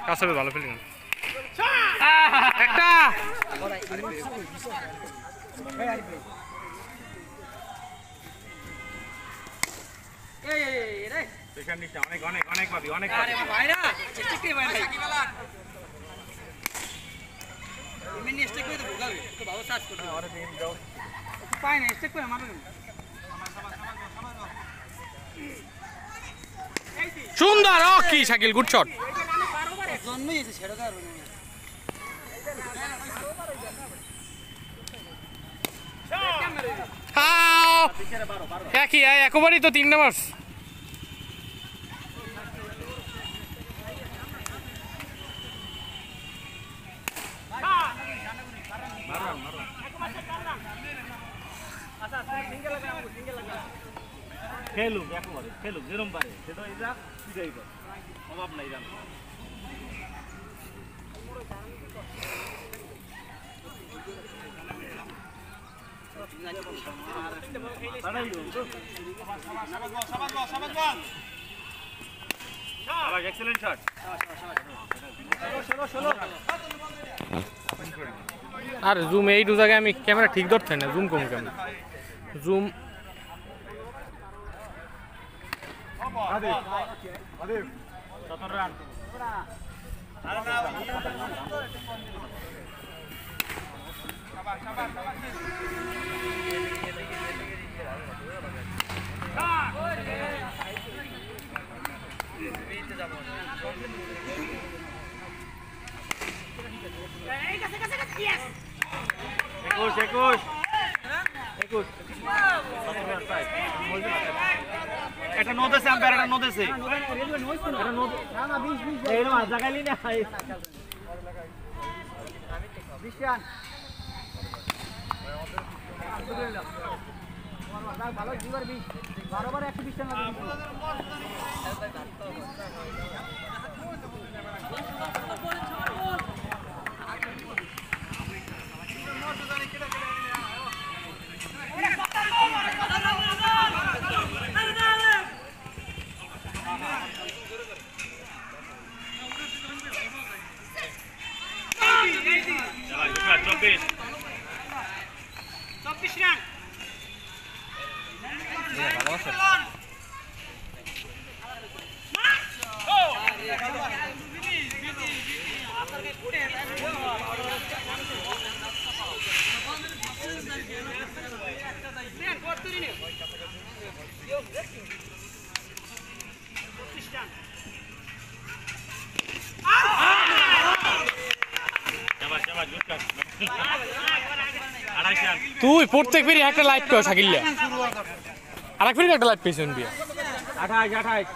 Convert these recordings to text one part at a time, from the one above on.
কাছে ভালো ফিলিং একটা অনেক অনেক অনেক পাবি অনেক ভাইরা সুন্দর কি শাকিল গুড শট একই একবারই তো 3 নাম্বার খেলুক একবারে খেলুক যেরকম পারে সেটা এটা পিটাই করে অভাব নাই জানো এক্সেলেন্ট শট আর জুম এই দু জায়গায় আমি ক্যামেরা ঠিক ধরতে না জুম কম কেমন জুম এটা নদেছে আম্পায়ার এটা নদেছে এটা নদ না না 20 এই না জায়গালি না বিশান ভালো দুবার 20 12 বার 120 টাকা লাগে তুই প্রত্যেক ফেরি একটা লাইট পেও শাকিল্লা আর এক ফেরি একটা লাইট পেয়েছেন বিয়া 28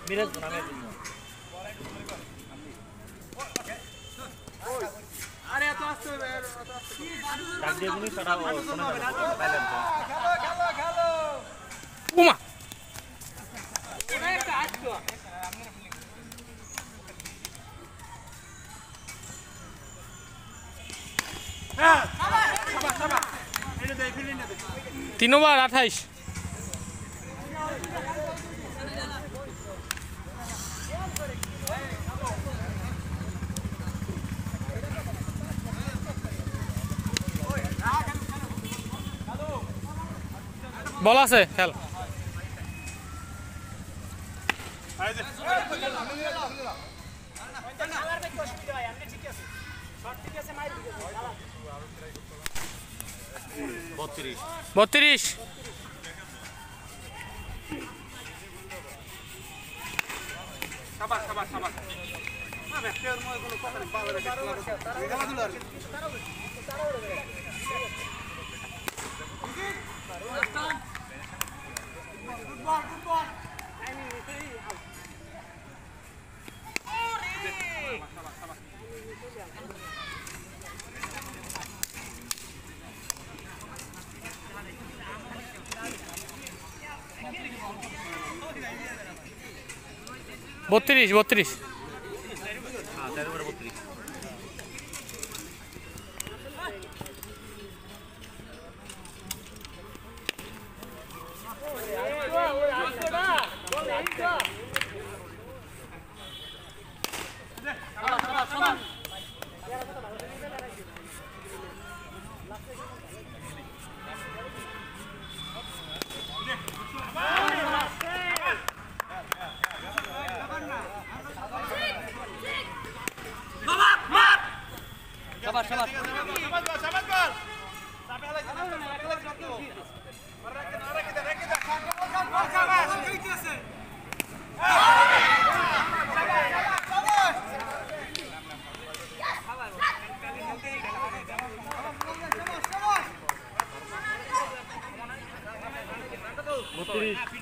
মিরাজ নামে আরে এত আসছে ডাক দিয়ে তুমি ছড়া শোনা যাবে খেলো উমা এটা একটা আসতো হ্যাঁ সাবা এটা দেই ফিলিং না দে 3 ওভার 28 বল আছে খেল বত্রিশ বত্রিশ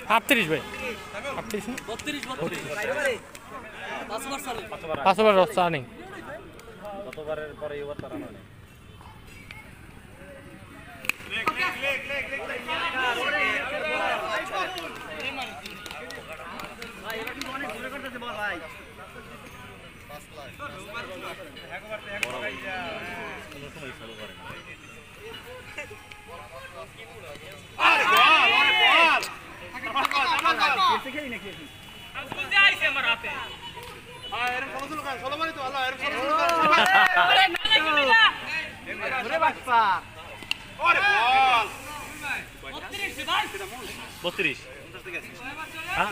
38 ভাই 38 না 5 ওভার রানিং গতবারের পরে এবার তারা মানে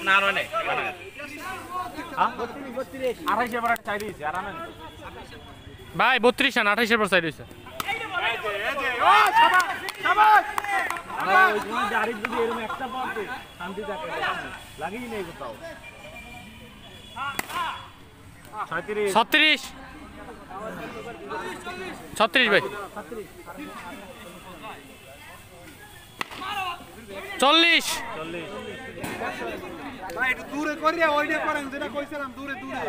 না নয় ভাই 32 রান 28 এর পর সাইড হইছে ছত্রিশ 36 ভাই 40 একটু দূরে করিয়া ওইটা করেন যেটা কইছিলাম দূরে দূরে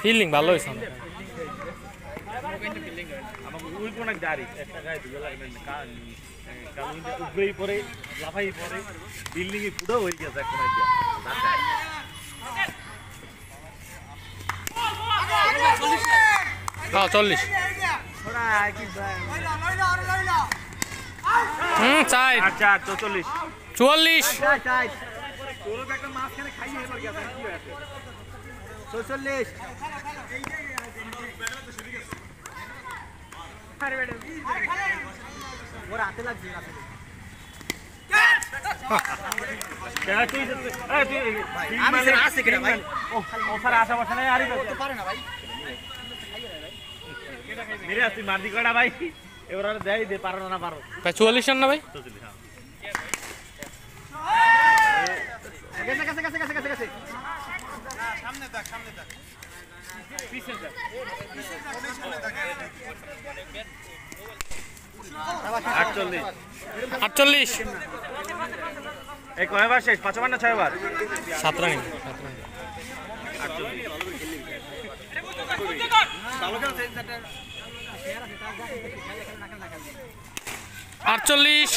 ফিল্ডিং ভালো হয়েছে ওই কোন এক গাড়ি একটা গাড়ি ধুয়ে লাগবে কারণ উপরেই পরে লাফাই পরে বিল্ডিং এ পুরো হয়ে গেছে এখন হ্যাঁ 40 চাই 44 44 মার্দি কয়টা ভাই এবার দেয় দে পারো না পারো ভাই 44 রান না ভাই সামনে দেখ সামনে দেখ পিছে দেখ 48 এই কয়বার শেষ 55 না 6 বার 7 রান 48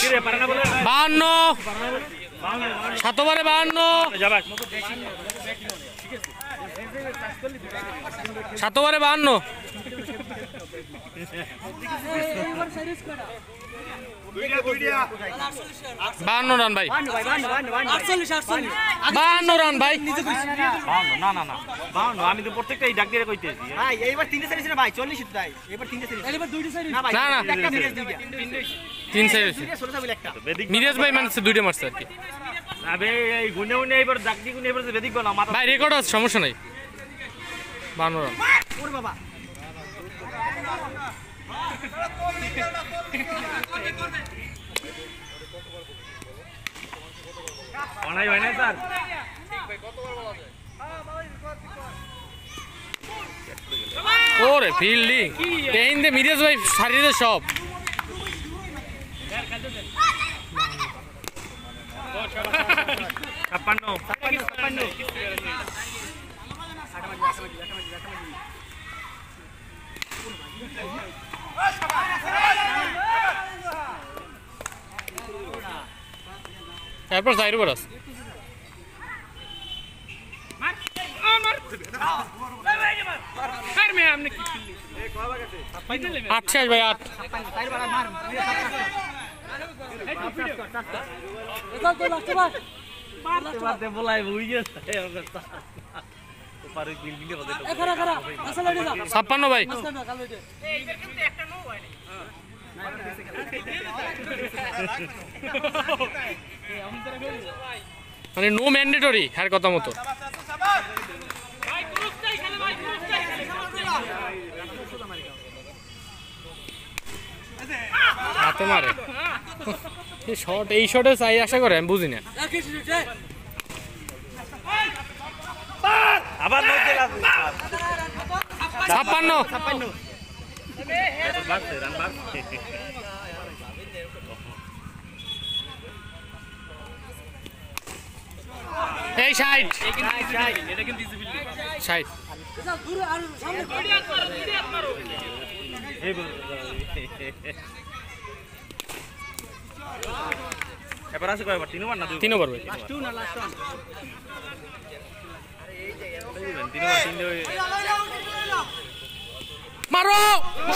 52 7 ওভারে 52 7 ওভারে 52 52 রান ভাই 52 রান ভাই না না না 52 আমি তো প্রত্যেকটাই ডাক দিয়ে কইতেছি ভাই এইবার তিনটে সাইড না ভাই 40 তো তাই এবার তিনটে সাইড এবার দুইটা সাইড না ভাই না না একটা মিরাজ দুইটা 3 সাইড আছে একটা মিরাজ ভাই মানছে দুইটা মারছে আর কি আবে এই গুনে গুনে এবার ডাক দিয়ে গুনে এবার বেদিক বানা মাথা ভাই রেকর্ড আছে সমস্যা নাই 52 রান ওরে বাবা অনাই হয় না স্যার ওরে ফিল্ডিং দেন দে মিরাজ ভাই সারিয়ে দে সব 56 এরপর সাইড বরাস আচ্ছা ভাই 8 মারতে বলাই হই গেছে পারে বিল্ডিং এ বসে 56 ভাই মানে নো ম্যান্ডেটরি হার কথা মতো হাতে মারে এই শটে চাই আশা করে আমি বুঝি না আবার নদী লাগবে 56 বাড়ছে রান বাড়ছে এই 60 এটা কিন্তু ডিসিপ্লিন 60 এই এবার আছে কয়বার 3 বার না 2 3 ওভার ভাই লাস্ট 2 না লাস্ট 1 3 বার 3 দিয়ে মারো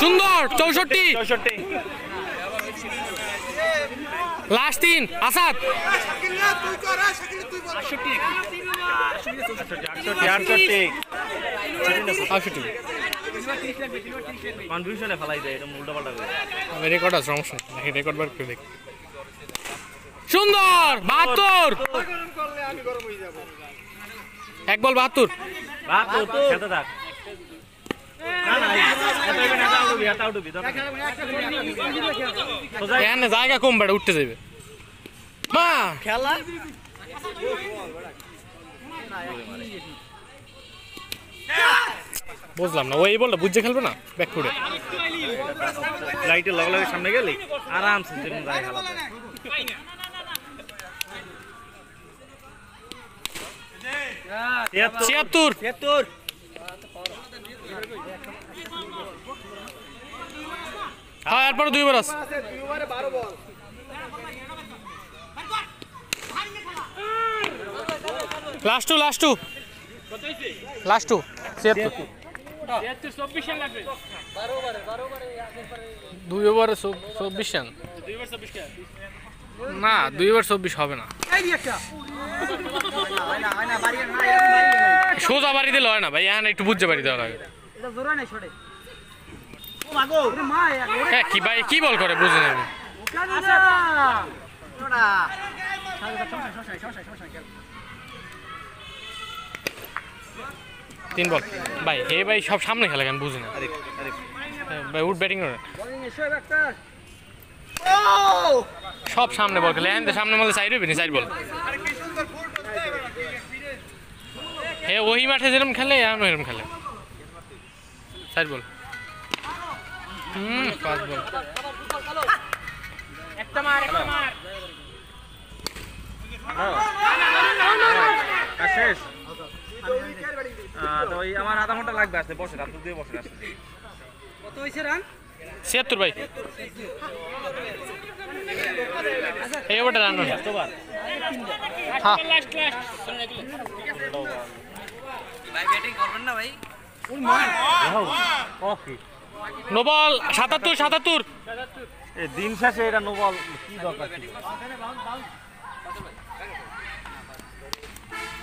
সুন্দর 64 64 লাস্ট 3 আসাদ 68 কনফিউশনে ফেলাই দেয় এটা উল্টা পাল্টা করে আমি রেকর্ড আছে সমস্যা নেই রেকর্ড বার করে দেখ সুন্দর 72 এক বল 72 বাপ তো খেতে থাক না না এটা আউট হবে এখানে জায়গা কম বেড়ে উঠতে যাবে মা খেলা বুঝলাম না ওই বলটা বুঝে খেলবে না ব্যাক ফুটে লাইটের লগে লগে সামনে গেলে আরামসে যেমন যায় খেলা যায় 76 76 হ্যাঁ এরপর 2 বার আছে লাস্ট টু 76 2 ওভারে 24 রান না 2 ওভার 24 হবে না সোজা বাড়ি দিলে হয় না ভাই এখানে একটু বুঝতে পারি দেওয়া লাগে এটা জোরে নাই ছড়ে ও মাগো ওরে মা হ্যাঁ কি ভাই কি বল করে বুঝে নেব আচ্ছা ওটা তিন বল ভাই হে ভাই সব সামনে খেলে কেন বুঝি না ভাই উড ব্যাটিং করে সব সামনে বল খেলে এখান সামনে বলে সাইড হইবে না সাইড বল হে ওই মাঠে যেরকম খেলে এমন এরকম খেলে সাইড বল পাঁচ বল একটা মার শেষ তো ওই আমার আধা ঘন্টা লাগবে আসতে বসে রাত দিয়ে বসে আসতে কত হইছে রান 76 ভাই এই ওটা রান কতবার হ্যাঁ ভাই ব্যাটিং করবেন না ভাই ওকে নো বল 77 এই দিন শেষে এটা নো বল কি দরকার ছিল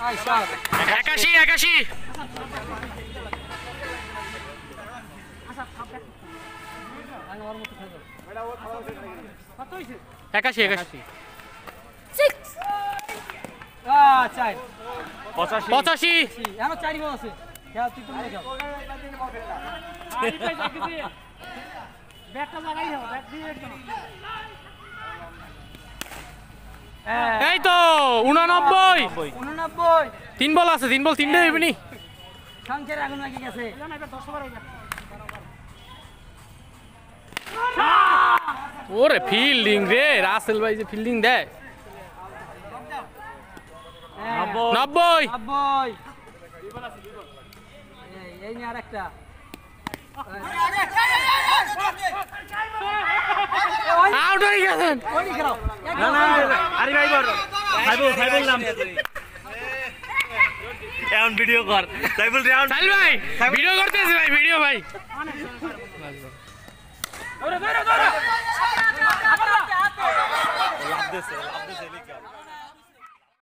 আই স্যার 81 81 চাই 85 এখনো 4 বল আছে খেলা তুই তুমি খেল ব্যাটটা লাগাই দাও ব্যাট দিয়ে একদম এই তো 89 89 তিন বল আছে তিন বল তিনটে হইবে নি সংখ্যার আগুন লাগি গেছে না এটা 10 ওভার হয়ে গেছে ওরে ফিল্ডিং রে রাসেল ভাই যে ফিল্ডিং দেয় 90 এই নিয়ে আরেকটা আউট হয়ে গেছেন ওই খেলাও না না আরে ভাই বল সাইবুল নাম এখন ভিডিও কর সাইবুল রাউন্ড সাইল ভাই ভিডিও করতেছি ভাই ভিডিও ভাই দৌড়া লাভ দেছে লিখা